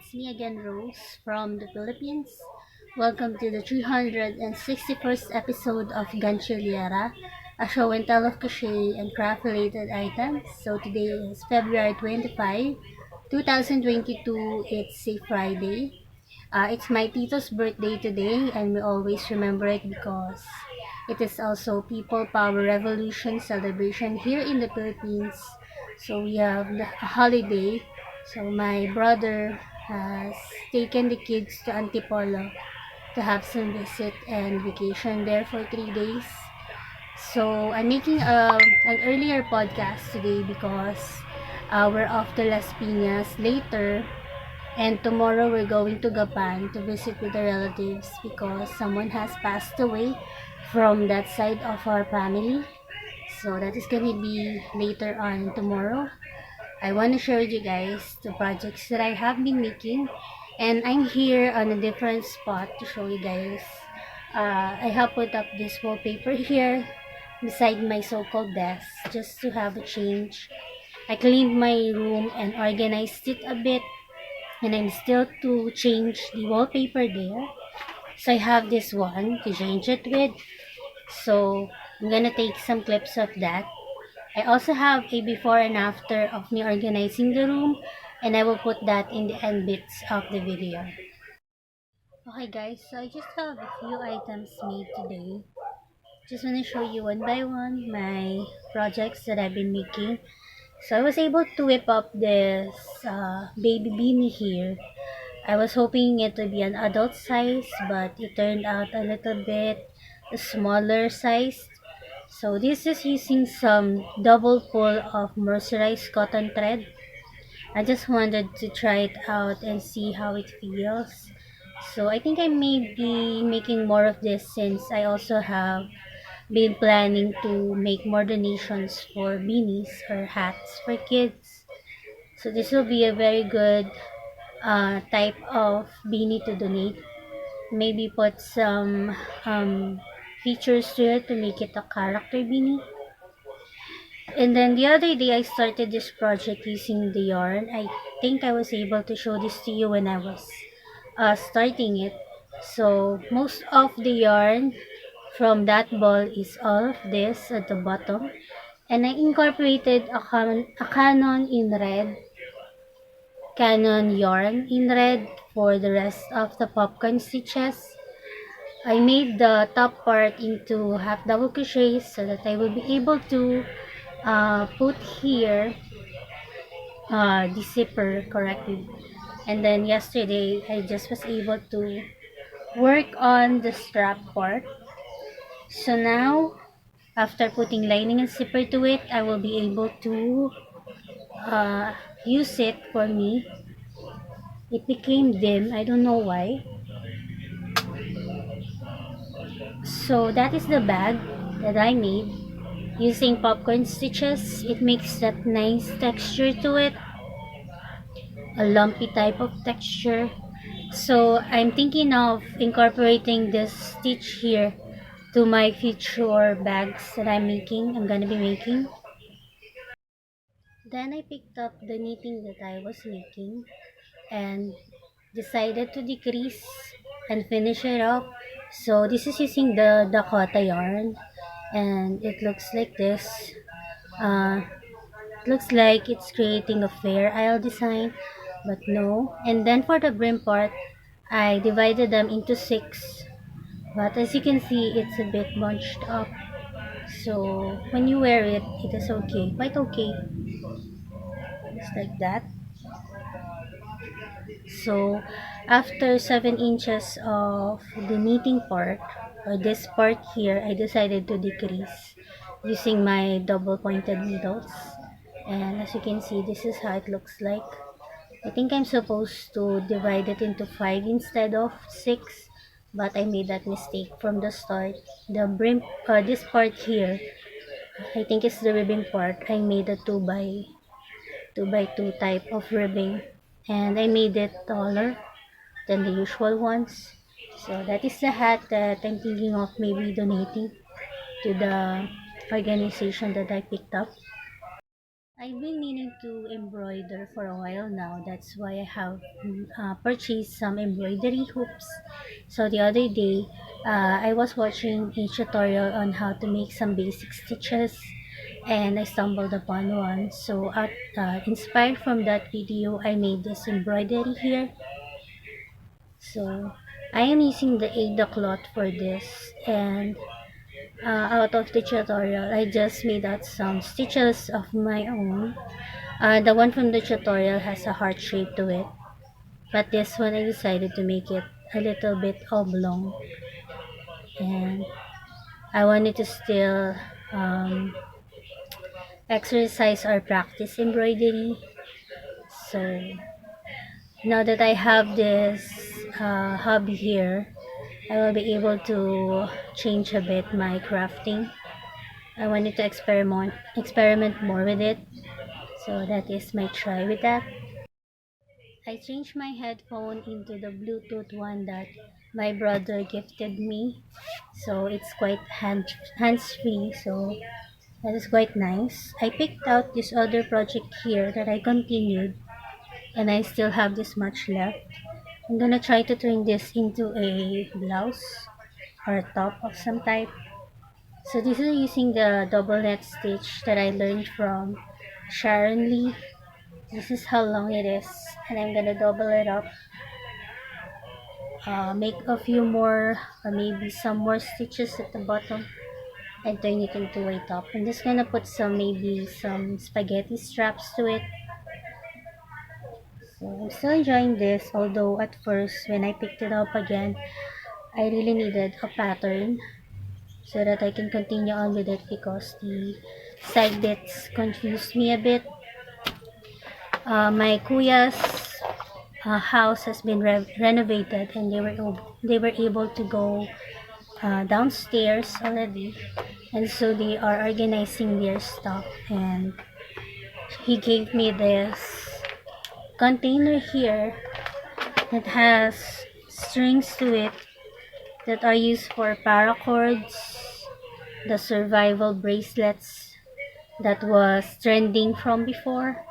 It's me again, Rose, from the Philippines. Welcome to the 361st episode of Gantsilyera, a show and tell of crochet and craft related items. So today is February 25, 2022. It's a Friday. It's my tito's birthday today, and we always remember it because it is also People Power Revolution celebration here in the Philippines. So we have a holiday. So my brother has taken the kids to Antipolo to have some visit and vacation there for 3 days. So I'm making an earlier podcast today because we're off to Las Piñas later, and tomorrow we're going to Gapan to visit with the relatives because someone has passed away from that side of our family. So that is gonna be later on tomorrow. I want to share with you guys the projects that I have been making, and I'm here on a different spot to show you guys. I have put up this wallpaper here beside my so-called desk just to have a change. I cleaned my room and organized it a bit, and I'm still to change the wallpaper there. So I have this one to change it with. So I'm gonna take some clips of that. I also have a before and after of me organizing the room, and I will put that in the end bits of the video. Okay guys, so I just have a few items made today. Just want to show you one by one my projects that I've been making. So I was able to whip up this baby beanie here. I was hoping it would be an adult size, but it turned out a little bit smaller size. So this is using some double pull of mercerized cotton thread. I just wanted to try it out and see how it feels. So I think I may be making more of this since I also have been planning to make more donations for beanies or hats for kids. So this will be a very good type of beanie to donate. Maybe put some features to it to make it a character beanie. And then the other day I started this project using the yarn. I think I was able to show this to you when I was starting it. So most of the yarn from that ball is all of this at the bottom. And I incorporated a canon yarn in red for the rest of the popcorn stitches. I made the top part into half double crochets so that I will be able to put here the zipper correctly. And then yesterday I just was able to work on the strap part. So now after putting lining and zipper to it, I will be able to use it for me. It became dim, I don't know why. So that is the bag that I made using popcorn stitches. It makes that nice texture to it, a lumpy type of texture. So I'm thinking of incorporating this stitch here to my future bags that I'm gonna be making. Then I picked up the knitting that I was making and decided to decrease and finish it up. So this is using the Dakota yarn, and it looks like this. Uh, it looks like it's creating a fair isle design, but no. And then for the brim part, I divided them into 6, but as you can see, it's a bit bunched up. So when you wear it, it is okay, quite okay, just like that. So after 7 inches of the knitting part, or this part here, I decided to decrease using my double pointed needles. And as you can see, this is how it looks like. I think I'm supposed to divide it into 5 instead of 6, but I made that mistake from the start. The brim, this part here, I think it's the ribbing part. I made a 2 by 2 type of ribbing, and I made it taller than the usual ones. So that is the hat that I'm thinking of maybe donating to the organization that I picked up. I've been meaning to embroider for a while now. That's why I have purchased some embroidery hoops. So the other day, I was watching a tutorial on how to make some basic stitches, and I stumbled upon one. So, inspired from that video, I made this embroidery here. So, I am using the Ada cloth for this, and out of the tutorial, I just made out some stitches of my own. The one from the tutorial has a heart shape to it, but this one I decided to make it a little bit oblong, and I wanted to still um, exercise or practice embroidery. So now that I have this hobby here, I will be able to change a bit my crafting. I wanted to experiment more with it, so that is my try with that. I changed my headphone into the Bluetooth one that my brother gifted me. So it's quite hands-free, so that is quite nice. I picked out this other project here that I continued, and I still have this much left. I'm gonna try to turn this into a blouse or a top of some type. So this is using the double net stitch that I learned from Sharon Lee. This is how long it is, and I'm gonna double it up, make a few more or maybe some more stitches at the bottom, and turn it into a top. I'm just gonna put maybe some spaghetti straps to it. So I'm still enjoying this, although at first when I picked it up again, I really needed a pattern so that I can continue on with it because the side bits confused me a bit. My kuya's house has been renovated, and they were able to go downstairs already, and so they are organizing their stuff, and he gave me this container here that has strings to it that are used for paracords, the survival bracelets that was trending from before.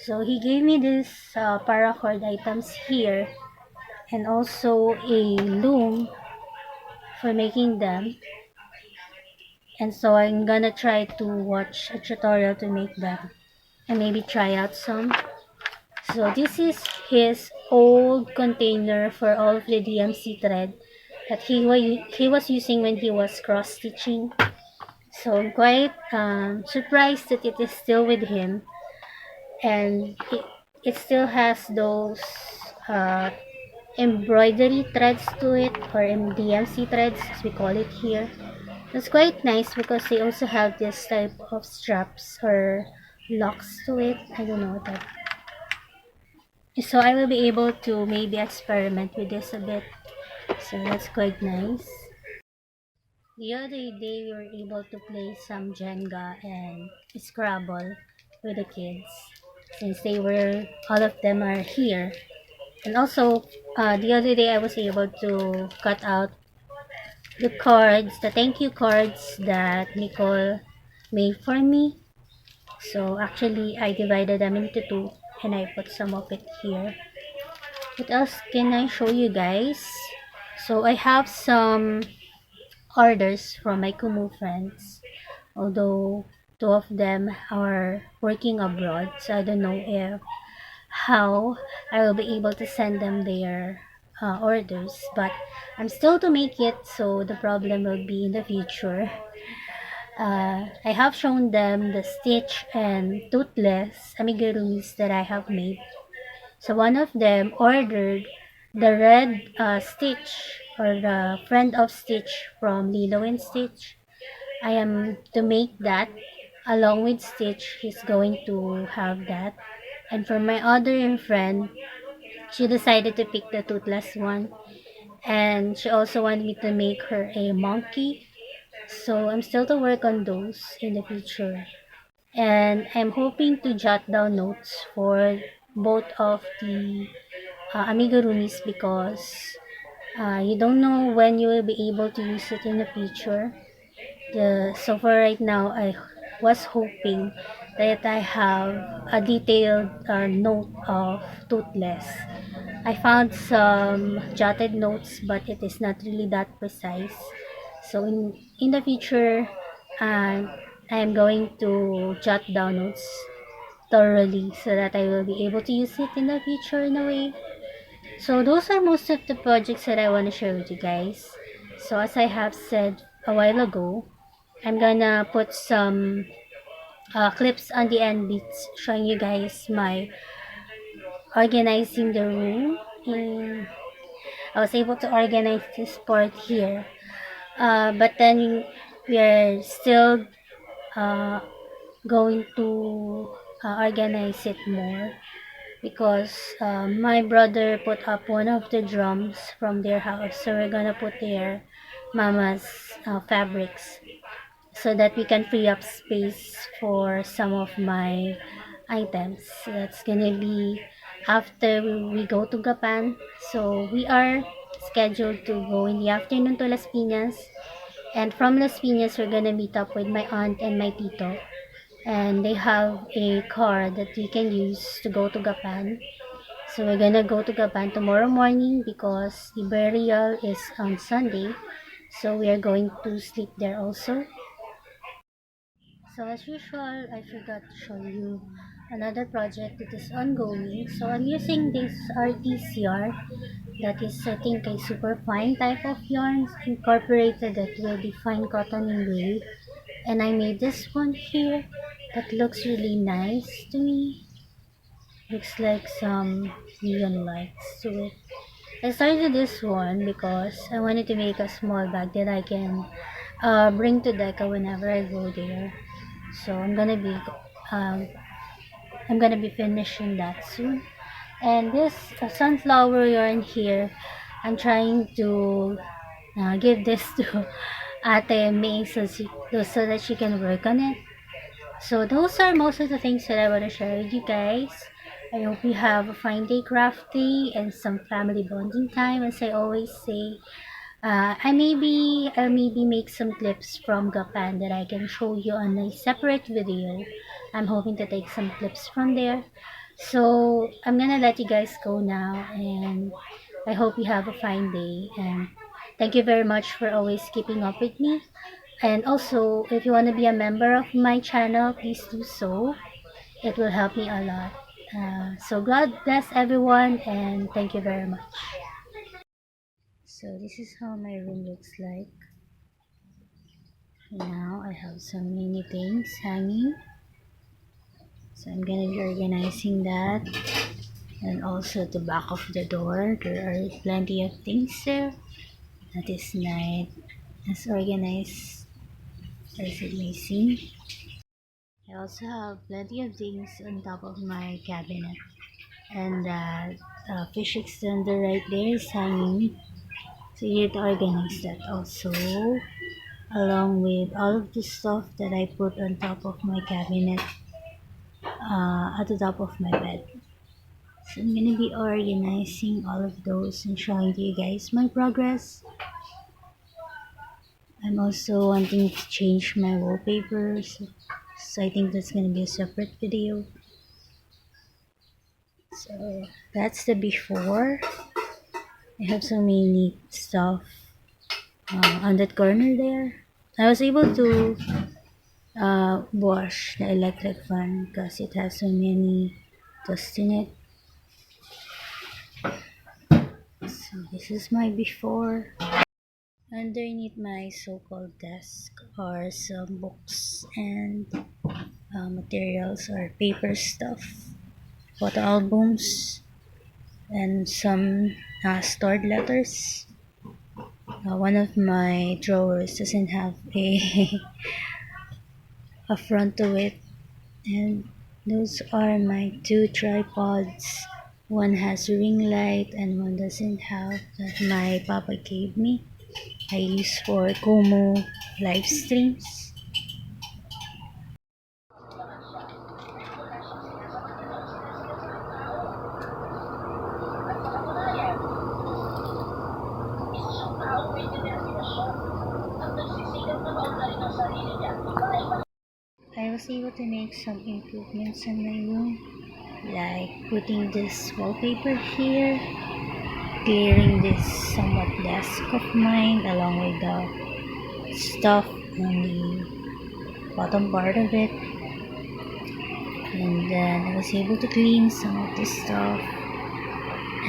So he gave me this paracord items here, and also a loom for making them. And so I'm gonna try to watch a tutorial to make them and maybe try out some. So this is his old container for all of the DMC thread that he was using when he was cross stitching. So I'm quite surprised that it is still with him, and it still has those uh, embroidery threads to it, or DMC threads as we call it here. It's quite nice because they also have this type of straps or locks to it. I don't know what that. So I will be able to maybe experiment with this a bit. So that's quite nice. The other day we were able to play some Jenga and Scrabble with the kids since all of them are here. And also, the other day I was able to cut out the thank you cards that Nicole made for me. So actually, I divided them into two, and I put some of it here. What else can I show you guys? So I have some orders from my Kumu friends, although two of them are working abroad, so I don't know if how I will be able to send them their orders, but I'm still to make it, so the problem will be in the future. I have shown them the stitch and toothless amigurumis that I have made. So one of them ordered the red stitch, or the friend of stitch from Lilo and Stitch. I am to make that along with Stitch. He's going to have that. And for my other friend, she decided to pick the toothless one. And she also wanted me to make her a monkey. So I'm still to work on those in the future. And I'm hoping to jot down notes for both of the amigurumis because you don't know when you will be able to use it in the future. So for right now, I was hoping that I have a detailed note of toothless. I found some jotted notes, but it is not really that precise. So in the future, I am going to jot down notes thoroughly so that I will be able to use it in the future in a way. So those are most of the projects that I want to share with you guys. So as I have said a while ago, I'm gonna put some clips on the end bits showing you guys my organizing the room. And I was able to organize this part here. But then we are still uh, going to organize it more because my brother put up one of the drums from their house, so we're gonna put their mama's fabrics so that we can free up space for some of my items. So that's gonna be after we go to Gapan. So we are scheduled to go in the afternoon to Las Piñas, and from Las Piñas we're gonna meet up with my aunt and my tito, and they have a car that we can use to go to Gapan. So we're gonna go to Gapan tomorrow morning because the burial is on Sunday. So we are going to sleep there also. So as usual, I forgot to show you another project that is ongoing. So I'm using this artist yarn that is I think a super fine type of yarn incorporated it with the fine cotton and wave. And I made this one here that looks really nice to me. Looks like some neon lights to it. I started this one because I wanted to make a small bag that I can bring to Deca whenever I go there. So um, I'm gonna be finishing that soon. And this sunflower yarn here, I'm trying to give this to Ate May so that she can work on it. So those are most of the things that I want to share with you guys. I hope you have a fine day crafting and some family bonding time. As I always say, I'll maybe make some clips from Japan that I can show you on a separate video. I'm hoping to take some clips from there. So I'm gonna let you guys go now, and I hope you have a fine day. And thank you very much for always keeping up with me. And also, if you want to be a member of my channel, please do so. It will help me a lot. So God bless everyone, and thank you very much. So this is how my room looks like. Now I have so many things hanging. So I'm gonna be organizing that. And also at the back of the door, there are plenty of things there. That is nice. As organized as it may seem. I also have plenty of things on top of my cabinet. And that fish extender right there is hanging. So you need to organize that also. Along with all of the stuff that I put on top of my cabinet at the top of my bed. So I'm gonna be organizing all of those and showing to you guys my progress. I'm also wanting to change my wallpapers, so I think that's gonna be a separate video. So that's the before. I have so many stuff on that corner there. I was able to wash the electric fan because it has so many dust in it. So this is my before. Underneath my so-called desk are some books and materials or paper stuff, photo albums, and some stored letters. One of my drawers doesn't have a front to it, and those are my two tripods. One has a ring light and one doesn't have, that my papa gave me. I use for Como live streams. I was able to make some improvements in my room, like putting this wallpaper here, clearing this somewhat desk of mine along with the stuff on the bottom part of it, and then I was able to clean some of this stuff,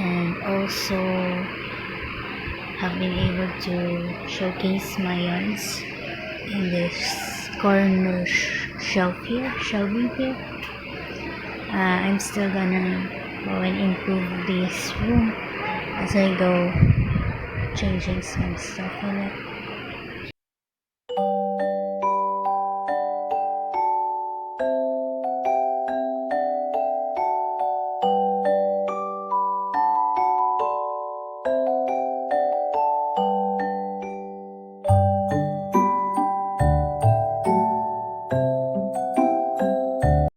and also have been able to showcase my yarns in this corner shelving here. I'm still gonna go and improve this room as I go changing some stuff in it.